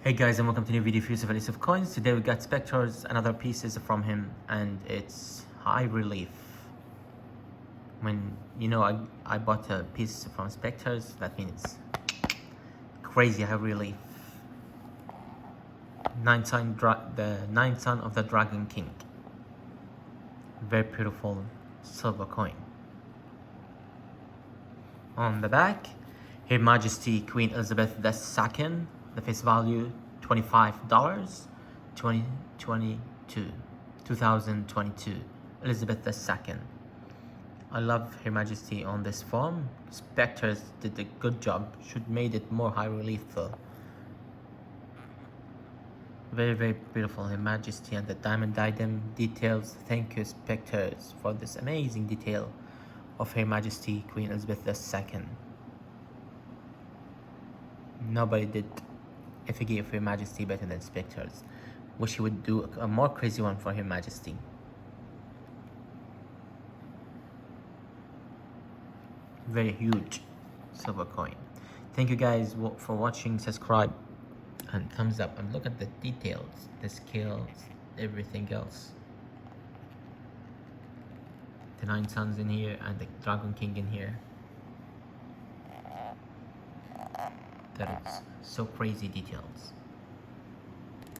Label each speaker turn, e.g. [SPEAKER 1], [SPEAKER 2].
[SPEAKER 1] Hey guys, and welcome to a new video for Yusuf Yusuf Coins. Today we got Spectres and other pieces from him, and it's high relief. When I bought a piece from Spectres, that means crazy high relief. The ninth son of the Dragon King. Very beautiful silver coin. On the back, Her Majesty Queen Elizabeth II. The face value $25, 2022, Elizabeth II. I love Her Majesty on this form. Spectres did a good job. Should made it more high relief though. Very, very beautiful Her Majesty and the diamond diadem details. Thank you Spectres for this amazing detail of Her Majesty Queen Elizabeth II. Nobody did effigy of Her Majesty better than Spectres. Wish he would do a more crazy one for Her Majesty. Very huge silver coin. Thank you guys for watching. Subscribe and thumbs up, and look at the details, the scales, everything else. The 9 suns in here and the Dragon King in here. That is so crazy details.